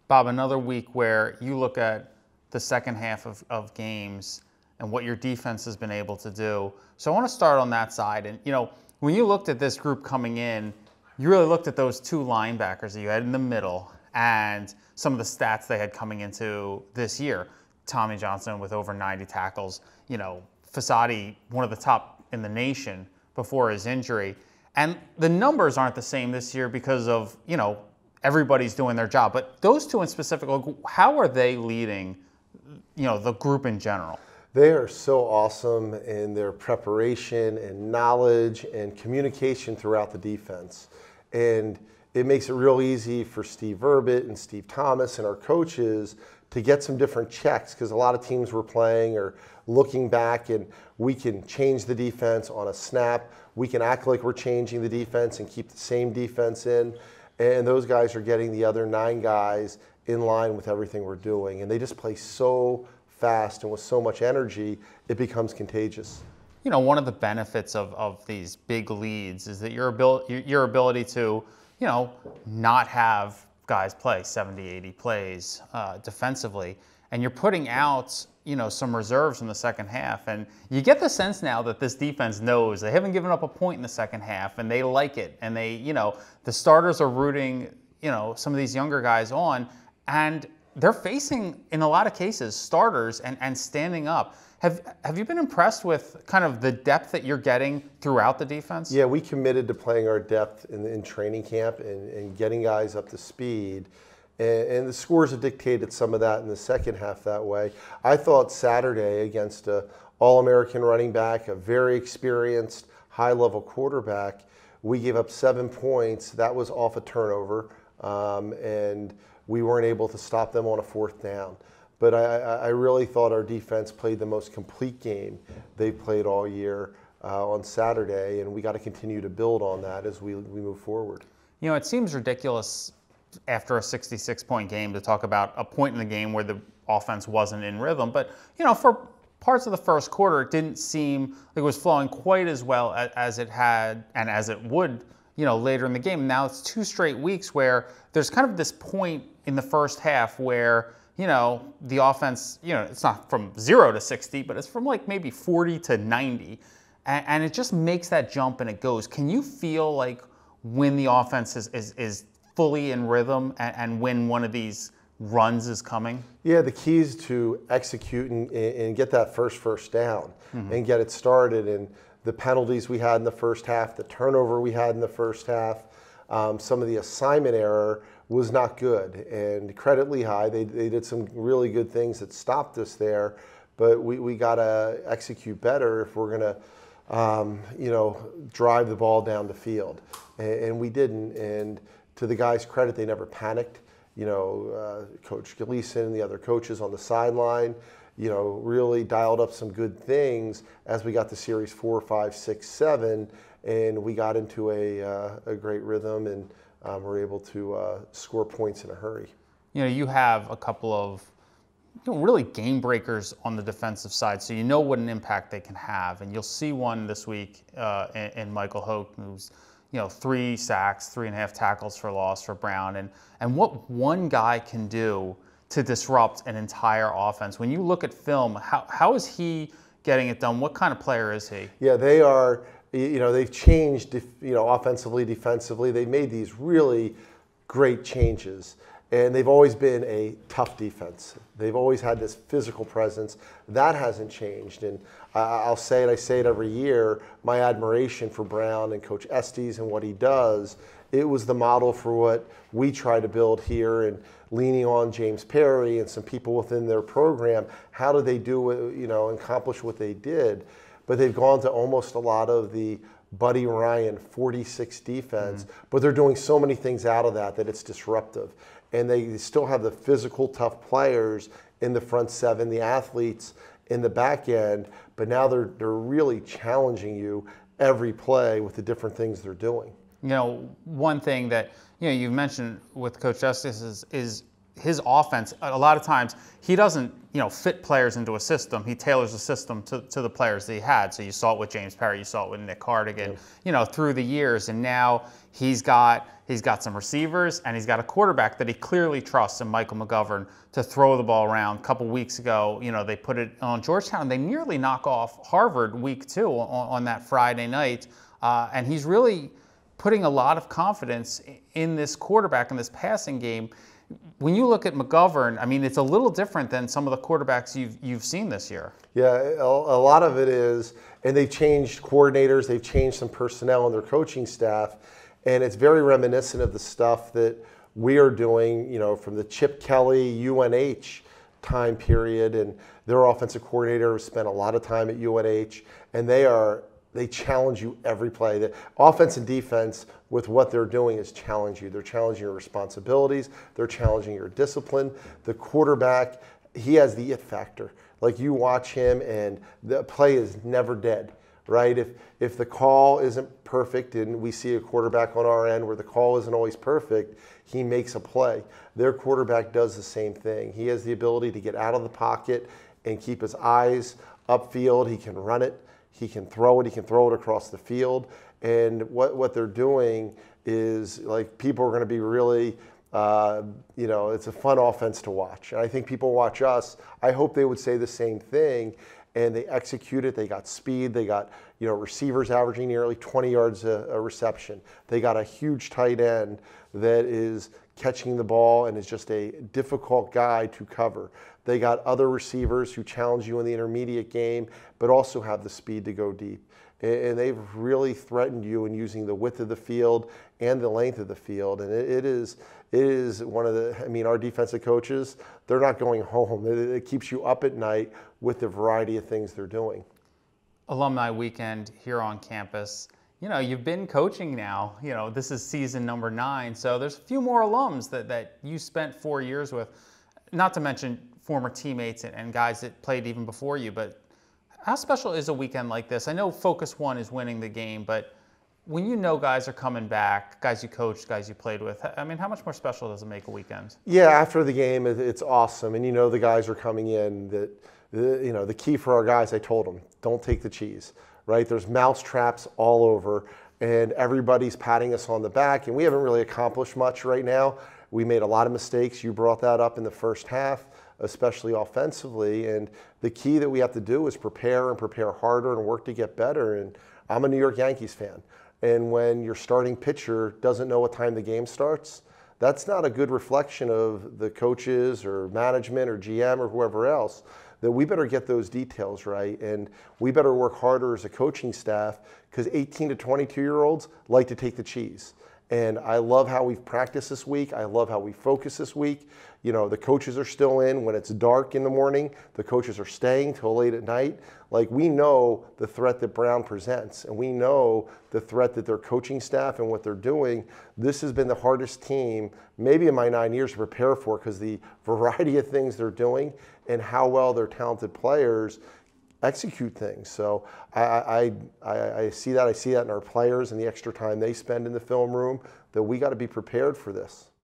Bob, another week where you look at the second half of games and what your defense has been able to do. So I want to start on that side. And, when you looked at this group coming in, you really looked at those two linebackers that you had in the middle and some of the stats they had coming into this year. Tommy Johnson with over 90 tackles, Fasati, one of the top in the nation before his injury. And the numbers aren't the same this year because of, everybody's doing their job. But those two in specific, how are they leading, the group in general? They are so awesome in their preparation and knowledge and communication throughout the defense. And it makes it real easy for Steve Verbit and Steve Thomas and our coaches to get some different checks, because a lot of teams were playing or looking back, and we can change the defense on a snap. We can act like we're changing the defense and keep the same defense in. And those guys are getting the other 9 guys in line with everything we're doing. And they just play so fast and with so much energy, it becomes contagious. One of the benefits of these big leads is that your ability to, not have guys play 70, 80 plays defensively. And you're putting out, some reserves in the second half. And you get the sense now that this defense knows they haven't given up a point in the second half, and they like it. And they, the starters are rooting, some of these younger guys on. And they're facing, in a lot of cases, starters and standing up. Have you been impressed with kind of the depth that you're getting throughout the defense? Yeah, we committed to playing our depth in training camp and getting guys up to speed. And the scores have dictated some of that in the second half that way. I thought Saturday against an All-American running back, a very experienced, high-level quarterback, we gave up 7 points. That was off a turnover, and we weren't able to stop them on a 4th down. But I really thought our defense played the most complete game they've played all year on Saturday, and we got to continue to build on that as we move forward. It seems ridiculous after a 66-point game to talk about a point in the game where the offense wasn't in rhythm. But, for parts of the first quarter, it didn't seem like it was flowing quite as well as it had and as it would, later in the game. Now it's 2 straight weeks where there's kind of this point in the first half where, the offense, it's not from 0 to 60, but it's from like maybe 40 to 90. And it just makes that jump and it goes. Can you feel like when the offense is fully in rhythm and when one of these runs is coming? Yeah, the key is to execute and get that first down and get it started. And the penalties we had in the first half, the turnover we had in the first half, some of the assignment error was not good. And credit Lehigh, they did some really good things that stopped us there. But we got to execute better if we're going to, drive the ball down the field. And we didn't. And to the guys' credit, they never panicked. Coach Gleason and the other coaches on the sideline, really dialed up some good things as we got to series 4, 5, 6, 7, and we got into a great rhythm and were able to score points in a hurry. You have a couple of really game breakers on the defensive side, so you know what an impact they can have. And you'll see one this week in Michael Hoke, who's 3 sacks, 3.5 tackles for loss for Brown, and what one guy can do to disrupt an entire offense. When you look at film, how is he getting it done? What kind of player is he? Yeah, they are. They've changed. Offensively, defensively, they made these really great changes. And they've always been a tough defense. They've always had this physical presence. That hasn't changed. And I say it every year, my admiration for Brown and Coach Estes and what he does, it was the model for what we try to build here, and leaning on James Perry and some people within their program. How do they do it, accomplish what they did? But they've gone to almost a lot of the Buddy Ryan 46 defense, but they're doing so many things out of that it's disruptive. And they still have the physical, tough players in the front 7, the athletes in the back end, but now they're really challenging you every play with the different things they're doing. One thing that you've mentioned with Coach Justice is his offense, a lot of times, he doesn't, fit players into a system. He tailors a system to the players that he had. So you saw it with James Perry, you saw it with Nick Cardigan, through the years. And now he's got some receivers and he's got a quarterback that he clearly trusts in Michael McGovern to throw the ball around. A couple weeks ago, they put it on Georgetown. They nearly knock off Harvard week 2 on that Friday night. And he's really putting a lot of confidence in this quarterback in this passing game. When you look at McGovern, I mean, it's a little different than some of the quarterbacks you've seen this year. Yeah, a lot of it is, and they've changed coordinators, they've changed some personnel on their coaching staff, and it's very reminiscent of the stuff that we are doing, from the Chip Kelly, UNH time period, and their offensive coordinator has spent a lot of time at UNH, and they challenge you every play. The offense and defense, with what they're doing, is challenge you. They're challenging your responsibilities. They're challenging your discipline. The quarterback, he has the it factor. Like, you watch him and the play is never dead, right? If the call isn't perfect, and we see a quarterback on our end where the call isn't always perfect, he makes a play. Their quarterback does the same thing. He has the ability to get out of the pocket and keep his eyes upfield. He can run it. He can throw it. He can throw it across the field. And what they're doing is, like, people are going to be really, it's a fun offense to watch. And I think people watch us. I hope they would say the same thing. And they execute it. They got speed. They got, receivers averaging nearly 20 yards a reception. They got a huge tight end that is catching the ball and is just a difficult guy to cover. They got other receivers who challenge you in the intermediate game, but also have the speed to go deep. And they've really threatened you in using the width of the field and the length of the field. And it is one of the, our defensive coaches, they're not going home. It keeps you up at night with the variety of things they're doing. Alumni weekend here on campus. You've been coaching now. This is season number 9. So there's a few more alums that you spent 4 years with, not to mention former teammates and guys that played even before you. But how special is a weekend like this? I know focus one is winning the game, but when guys are coming back, guys you coached, guys you played with, how much more special does it make a weekend? Yeah, after the game, it's awesome. And the guys are coming in. That the key for our guys, I told them, don't take the cheese, right? There's mouse traps all over, and everybody's patting us on the back, and we haven't really accomplished much right now. We made a lot of mistakes. You brought that up in the first half, especially offensively. And the key that we have to do is prepare and prepare harder and work to get better. And I'm a New York Yankees fan. And when your starting pitcher doesn't know what time the game starts, that's not a good reflection of the coaches or management or GM or whoever else. That we better get those details right, and we better work harder as a coaching staff, because 18 to 22-year-olds like to take the cheese. And I love how we've practiced this week. I love how we focus this week. The coaches are still in when it's dark in the morning. The coaches are staying till late at night. Like, we know the threat that Brown presents, and we know the threat that their coaching staff and what they're doing. This has been the hardest team, maybe in my 9 years, to prepare for, because the variety of things they're doing and how well their talented players execute things. So I see that. I see that in our players and the extra time they spend in the film room, that we got to be prepared for this.